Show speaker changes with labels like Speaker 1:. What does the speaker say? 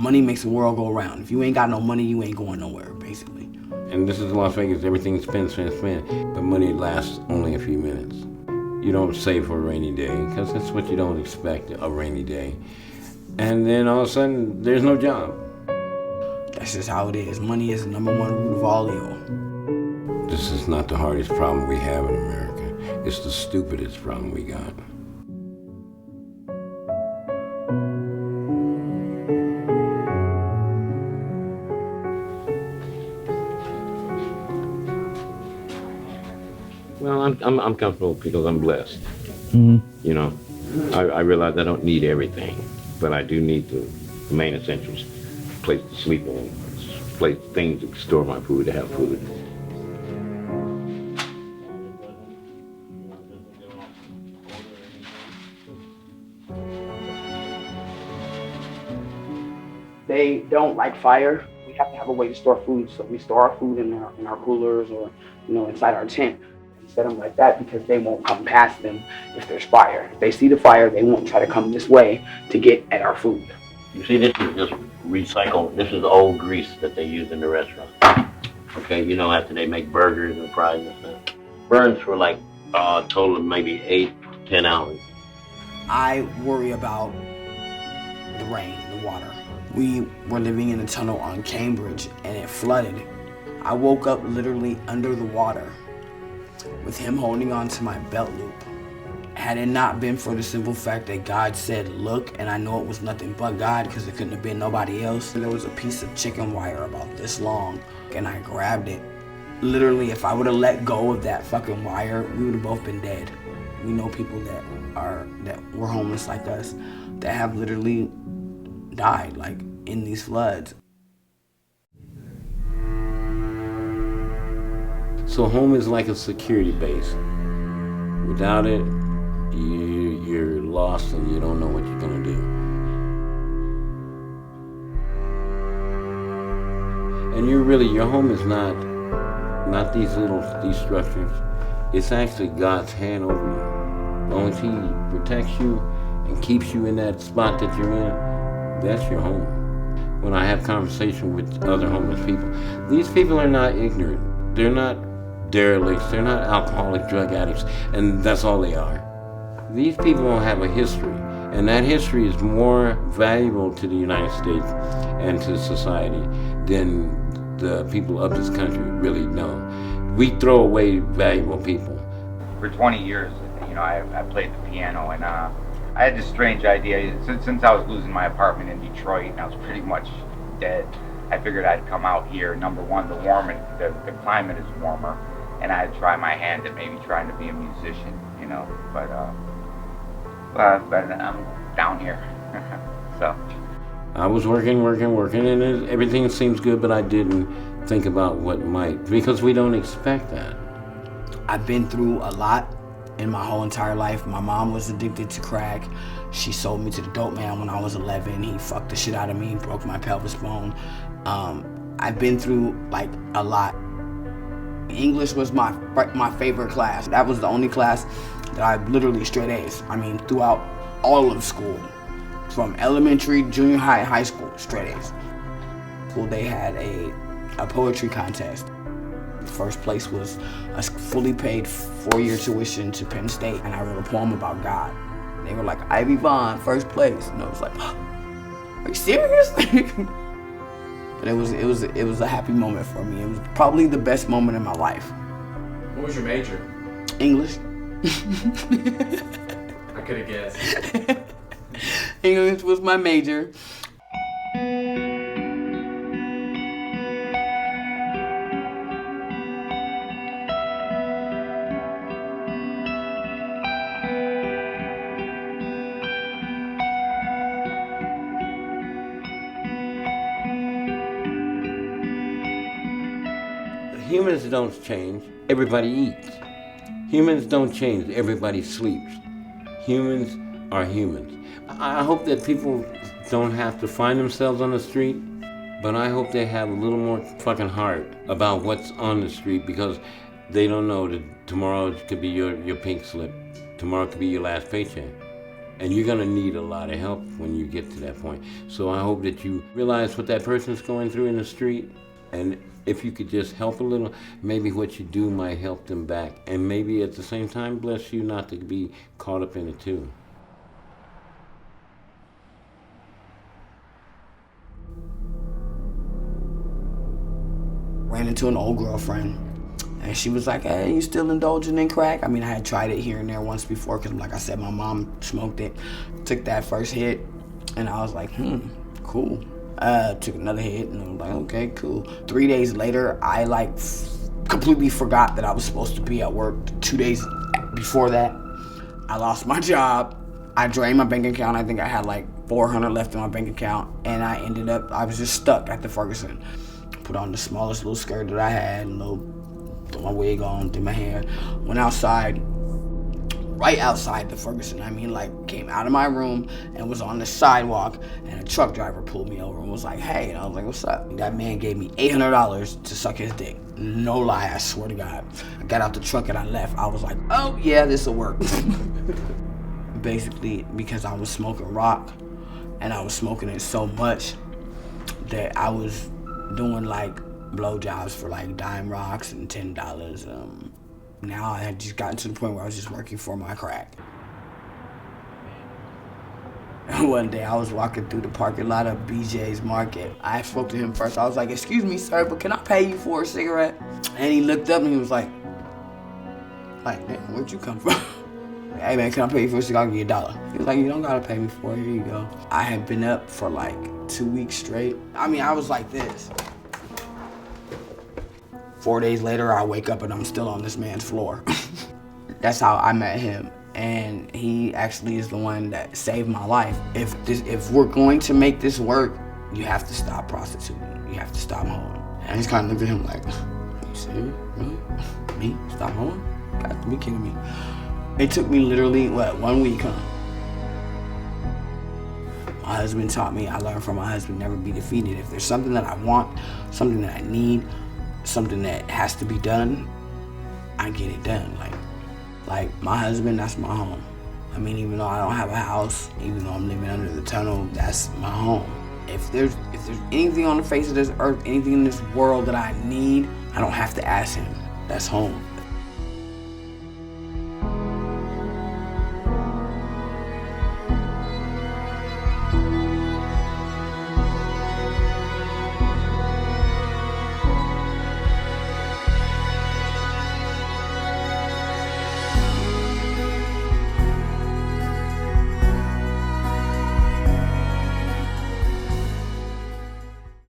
Speaker 1: Money makes the world go around. If you ain't got no money, you ain't going nowhere, basically.
Speaker 2: And this is Las Vegas, everything's spend. But money lasts only a few minutes. You don't save for a rainy day, because that's what you don't expect, a rainy day. And then all of a sudden, there's no job.
Speaker 1: That's just how it is. Money is the number one root of all evil.
Speaker 2: This is not the hardest problem we have in America. It's the stupidest problem we got. Well, I'm comfortable because I'm blessed.
Speaker 3: Mm-hmm.
Speaker 2: You know, I realize I don't need everything, but I do need the main essentials: place to sleep in, place, things to store my food, to have food.
Speaker 1: They don't like fire. We have to have a way to store food, so we store our food in our coolers or, inside our tent. Set them like that because they won't come past them if there's fire. If they see the fire, they won't try to come this way to get at our food.
Speaker 4: You see, this is just recycled. This is old grease that they use in the restaurant. Okay, after they make burgers and fries and stuff. Burns for like a total of maybe 8 to 10 hours.
Speaker 1: I worry about the rain, the water. We were living in a tunnel on Cambridge and it flooded. I woke up literally under the water with him holding on to my belt loop. Had it not been for the simple fact that God said, look, and I know it was nothing but God because it couldn't have been nobody else. There was a piece of chicken wire about this long and I grabbed it. Literally, if I would have let go of that fucking wire, we would have both been dead. We know people that were homeless like us that have literally died like in these floods.
Speaker 2: So home is like a security base. Without it, you're lost and you don't know what you're gonna do. And your home is not these structures. It's actually God's hand over you. As long as He protects you and keeps you in that spot that you're in, that's your home. When I have conversation with other homeless people, these people are not ignorant. They're not derelicts, they're not alcoholic drug addicts, and that's all they are. These people have a history, and that history is more valuable to the United States and to society than the people of this country really know. We throw away valuable people.
Speaker 5: For 20 years, I played the piano, and I had this strange idea. Since I was losing my apartment in Detroit and I was pretty much dead, I figured I'd come out here. Number one, the climate is warmer, and I'd try my hand at maybe trying to be a musician, but I'm down here, so.
Speaker 2: I was working, and everything seems good, but I didn't think about what might, because we don't expect that.
Speaker 1: I've been through a lot in my whole entire life. My mom was addicted to crack. She sold me to the dope man when I was 11. He fucked the shit out of me, broke my pelvis bone. I've been through like a lot. English was my favorite class. That was the only class that I literally straight A's. Throughout all of school, from elementary, junior high, high school, straight A's. They had a poetry contest. First place was a fully paid 4-year tuition to Penn State, and I wrote a poem about God. They were like, Ivy Vaughn, first place, and I was like, are you serious? But it was a happy moment for me. It was probably the best moment in my life.
Speaker 3: What was your major?
Speaker 1: English.
Speaker 3: I could have guessed.
Speaker 1: English was my major.
Speaker 2: Humans don't change, everybody eats. Humans don't change, everybody sleeps. Humans are humans. I hope that people don't have to find themselves on the street, but I hope they have a little more fucking heart about what's on the street, because they don't know that tomorrow could be your pink slip. Tomorrow could be your last paycheck. And you're gonna need a lot of help when you get to that point. So I hope that you realize what that person's going through in the street, and if you could just help a little, maybe what you do might help them back. And maybe at the same time bless you not to be caught up in it too.
Speaker 1: Ran into an old girlfriend, and she was like, hey, you still indulging in crack? I mean, I had tried it here and there once before, because like I said, my mom smoked it. Took that first hit, and I was like, cool. Took another hit, and I was like, okay, cool. 3 days later, I completely forgot that I was supposed to be at work. 2 days before that, I lost my job. I drained my bank account. I think I had like $400 left in my bank account, and I was just stuck at the Ferguson. Put on the smallest little skirt that I had, put my wig on, did my hair, went outside, right outside the Ferguson. I mean, came out of my room and was on the sidewalk, and a truck driver pulled me over and was like, hey, and I was like, what's up? That man gave me $800 to suck his dick. No lie, I swear to God. I got out the truck and I left. I was like, oh yeah, this'll work. Basically, because I was smoking rock, and I was smoking it so much that I was doing blowjobs for dime rocks and $10. Now I had just gotten to the point where I was just working for my crack. And one day I was walking through the parking lot of BJ's Market. I spoke to him first. I was like, excuse me, sir, but can I pay you for a cigarette? And he looked up and he was like, damn, where'd you come from? Hey man, can I pay you for a cigar? I'll give you $1. He was like, you don't gotta pay me for it, here you go. I had been up for 2 weeks straight. I mean, I was like this. 4 days later, I wake up and I'm still on this man's floor. That's how I met him. And he actually is the one that saved my life. If we're going to make this work, you have to stop prostituting. You have to stop hoeing. And I just kind of looked at him like, are you serious? Really? Me? Stop hoeing? You got to be kidding me. It took me literally, 1 week, huh? My husband taught me, I learned from my husband, never be defeated. If there's something that I want, something that I need, something that has to be done, I get it done. Like my husband, that's my home. I mean, even though I don't have a house, even though I'm living under the tunnel, that's my home. If there's anything on the face of this earth, anything in this world that I need, I don't have to ask him. That's home.